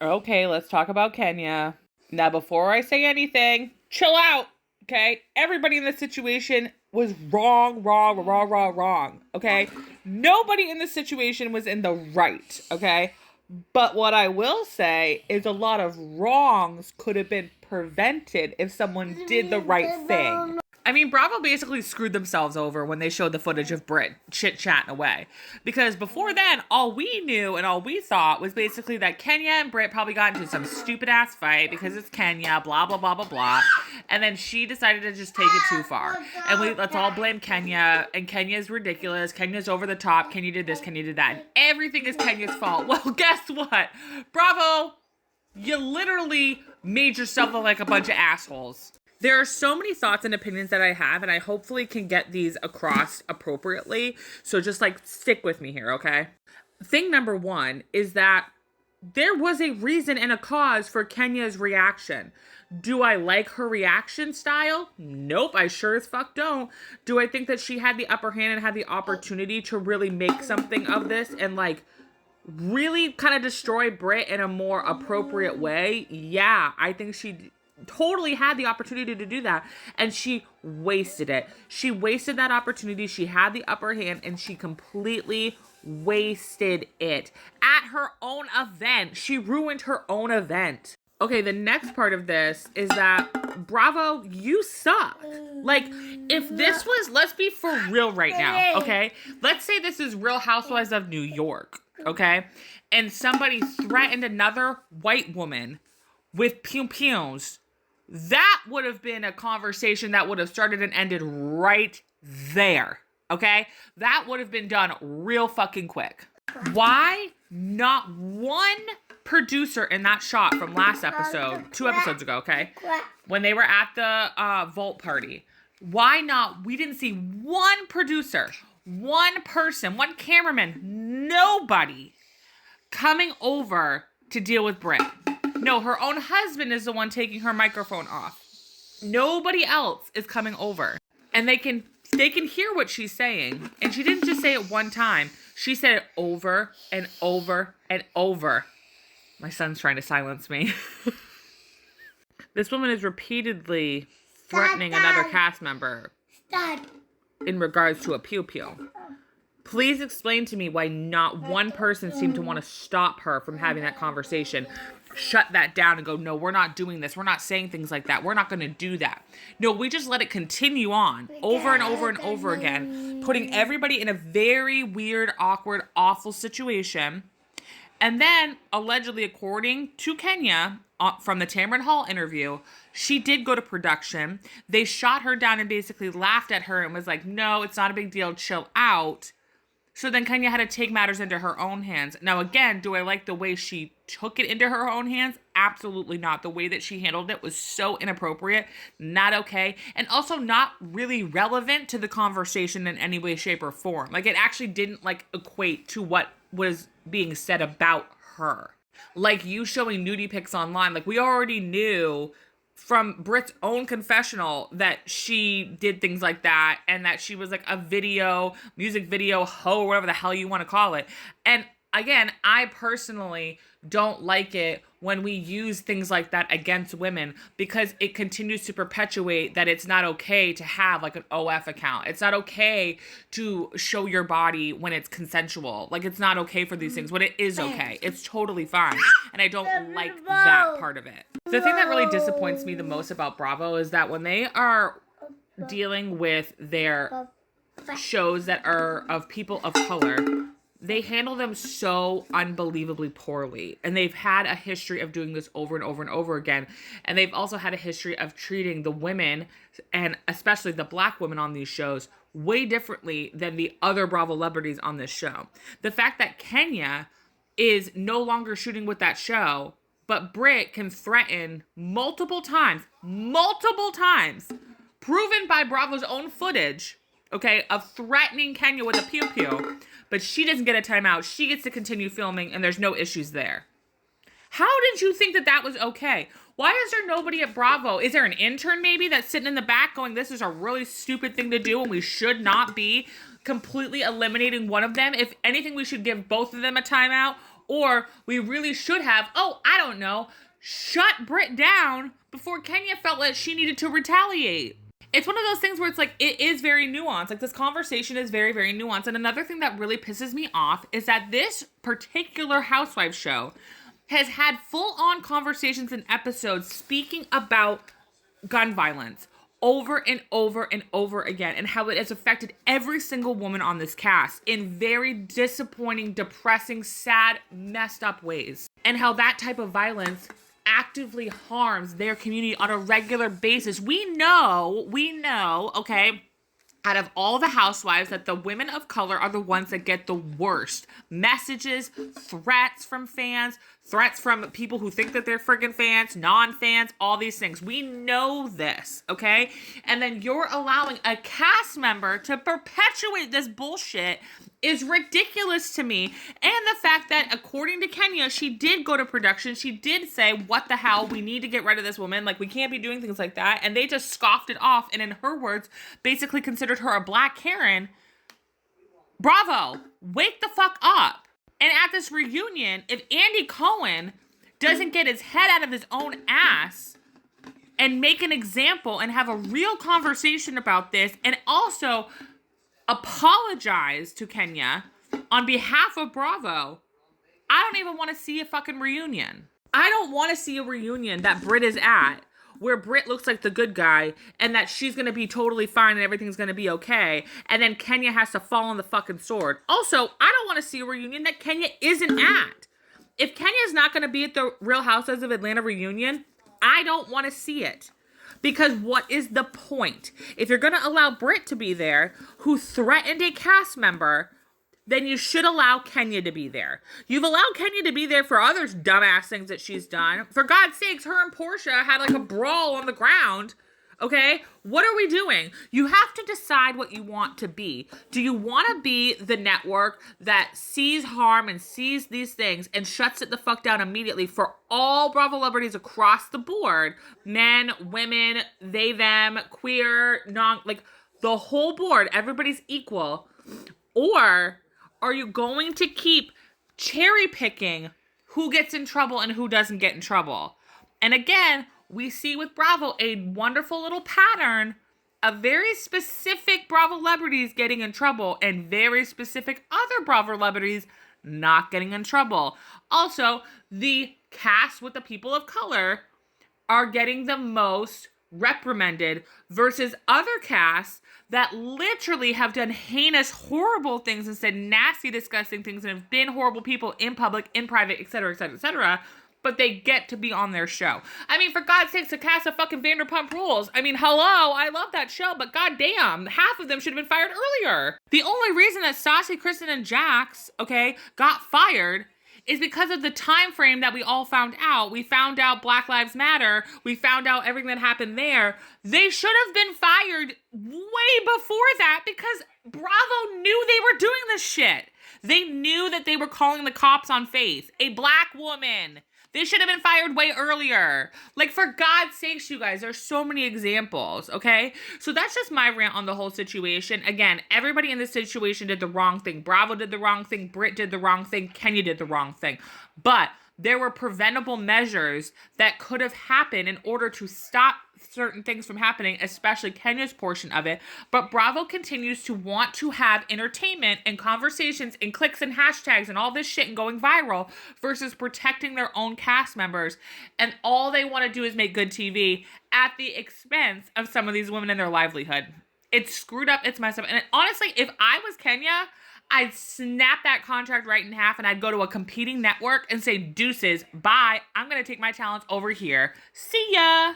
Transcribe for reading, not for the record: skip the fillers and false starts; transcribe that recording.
Okay, let's talk about Kenya. Now, before I say anything, chill out, okay? Everybody in this situation was wrong, wrong, wrong, wrong, wrong, okay? Nobody in this situation was in the right, okay? But what I will say is a lot of wrongs could have been prevented if someone did the right thing. I mean, Bravo basically screwed themselves over when they showed the footage of Brit chit-chatting away. Because before then, all we knew and all we thought was basically that Kenya and Brit probably got into some stupid-ass fight because it's Kenya, blah, blah, blah, blah, blah. And then she decided to just take it too far. And let's all blame Kenya, and Kenya's ridiculous, Kenya's over the top, Kenya did this, Kenya did that, and everything is Kenya's fault. Well, guess what? Bravo, you literally made yourself look like a bunch of assholes. There are so many thoughts and opinions that I have, and I hopefully can get these across appropriately. So just stick with me here, okay? Thing number one is that there was a reason and a cause for Kenya's reaction. Do I like her reaction style? Nope, I sure as fuck don't. Do I think that she had the upper hand and had the opportunity to really make something of this and really kind of destroy Brit in a more appropriate way? Yeah, I think she totally had the opportunity to do that, and she wasted it. She wasted that opportunity. She had the upper hand, and she completely wasted it at her own event. She ruined her own event. Okay, the next part of this is that Bravo, you suck. If this was, let's be for real right now, okay? Let's say this is Real Housewives of New York, okay? And somebody threatened another white woman with pew-pews. That would have been a conversation that would have started and ended right there, okay? That would have been done real fucking quick. Why not one producer in that shot from last episode, 2 episodes ago, okay? When they were at the vault party. Why not? We didn't see one producer, one person, one cameraman, nobody coming over to deal with Brit. No, her own husband is the one taking her microphone off. Nobody else is coming over. And they can hear what she's saying. And she didn't just say it one time. She said it over and over and over. My son's trying to silence me. This woman is repeatedly threatening another cast member in regards to a pew-pew. Please explain to me why not one person seemed to want to stop her from having that conversation. Shut that down and go, no, we're not doing this. We're not saying things like that. We're not going to do that. No, we just let it continue on over and over and over again, putting everybody in a very weird, awkward, awful situation. And then, allegedly, according to Kenya, from the Tamron Hall interview, she did go to production. They shot her down and basically laughed at her and was like, no, it's not a big deal. Chill out. So then Kenya had to take matters into her own hands. Now, again, do I like the way she took it into her own hands? Absolutely not. The way that she handled it was so inappropriate, not okay, and also not really relevant to the conversation in any way, shape, or form. It actually didn't, equate to what was being said about her. You showing nudie pics online, we already knew from Brit's own confessional that she did things like that and that she was a music video hoe, whatever the hell you want to call it. And again, I personally don't like it when we use things like that against women because it continues to perpetuate that it's not okay to have an OF account. It's not okay to show your body when it's consensual. It's not okay for these things when it is okay. It's totally fine. And I don't like that part of it. The thing that really disappoints me the most about Bravo is that when they are dealing with their shows that are of people of color, they handle them so unbelievably poorly. And they've had a history of doing this over and over and over again. And they've also had a history of treating the women, and especially the black women on these shows, way differently than the other Bravo celebrities on this show. The fact that Kenya is no longer shooting with that show, but Brit can threaten multiple times, proven by Bravo's own footage, okay, of threatening Kenya with a pew-pew, but she doesn't get a timeout. She gets to continue filming, and there's no issues there. How did you think that was okay? Why is there nobody at Bravo? Is there an intern maybe that's sitting in the back going, this is a really stupid thing to do and we should not be completely eliminating one of them? If anything, we should give both of them a timeout, Or we really should have, I don't know, shut Britt down before Kenya felt like she needed to retaliate. It's one of those things where it's like, it is very nuanced. Like, this conversation is very, very nuanced. And another thing that really pisses me off is that this particular Housewives show has had full-on conversations and episodes speaking about gun violence over and over and over again, and how it has affected every single woman on this cast in very disappointing, depressing, sad, messed up ways. And how that type of violence actively harms their community on a regular basis. We know, okay, out of all the housewives, that the women of color are the ones that get the worst messages, threats from fans, threats from people who think that they're friggin' fans, non-fans, all these things. We know this, okay? And then you're allowing a cast member to perpetuate this bullshit is ridiculous to me. And the fact that, according to Kenya, she did go to production. She did say, what the hell, we need to get rid of this woman. Like, we can't be doing things like that. And they just scoffed it off. And in her words, basically considered her a black Karen. Bravo. Wake the fuck up. And at this reunion, if Andy Cohen doesn't get his head out of his own ass and make an example and have a real conversation about this, and also apologize to Kenya on behalf of Bravo, I don't even want to see a fucking reunion. I don't want to see a reunion that Britt is at, where Britt looks like the good guy, and that she's going to be totally fine and everything's going to be okay, and then Kenya has to fall on the fucking sword. Also, I don't want to see a reunion that Kenya isn't at. If Kenya's not going to be at the Real Housewives of Atlanta reunion, I don't want to see it. Because what is the point? If you're going to allow Britt to be there, who threatened a cast member, then you should allow Kenya to be there. You've allowed Kenya to be there for other dumbass things that she's done. For God's sakes, her and Portia had like a brawl on the ground. Okay? What are we doing? You have to decide what you want to be. Do you want to be the network that sees harm and sees these things and shuts it the fuck down immediately for all Bravo celebrities across the board? Men, women, they, them, queer, non, like the whole board, everybody's equal. Or are you going to keep cherry picking who gets in trouble and who doesn't get in trouble? And again, we see with Bravo a wonderful little pattern of very specific Bravo celebrities getting in trouble and very specific other Bravo celebrities not getting in trouble. Also, the cast with the people of color are getting the most reprimanded versus other casts that literally have done heinous, horrible things and said nasty, disgusting things and have been horrible people in public, in private, etc., etc., etc., but they get to be on their show. I mean, for God's sakes, the cast of fucking Vanderpump Rules. I mean, hello, I love that show, but goddamn, half of them should have been fired earlier. The only reason that Stassi, Kristen, and Jax, okay, got fired is because of the time frame that we all found out. We found out Black Lives Matter. We found out everything that happened there. They should have been fired way before that because Bravo knew they were doing this shit. They knew that they were calling the cops on Faith, a black woman. They should have been fired way earlier. Like, for God's sakes, you guys, there's so many examples, okay? So that's just my rant on the whole situation. Again, everybody in this situation did the wrong thing. Bravo did the wrong thing. Britt did the wrong thing. Kenya did the wrong thing. But there were preventable measures that could have happened in order to stop certain things from happening, especially Kenya's portion of it. But Bravo continues to want to have entertainment and conversations and clicks and hashtags and all this shit and going viral versus protecting their own cast members. And all they want to do is make good TV at the expense of some of these women and their livelihood. It's screwed up. It's messed up. And honestly, if I was Kenya, I'd snap that contract right in half and I'd go to a competing network and say, deuces, bye. I'm going to take my talents over here. See ya.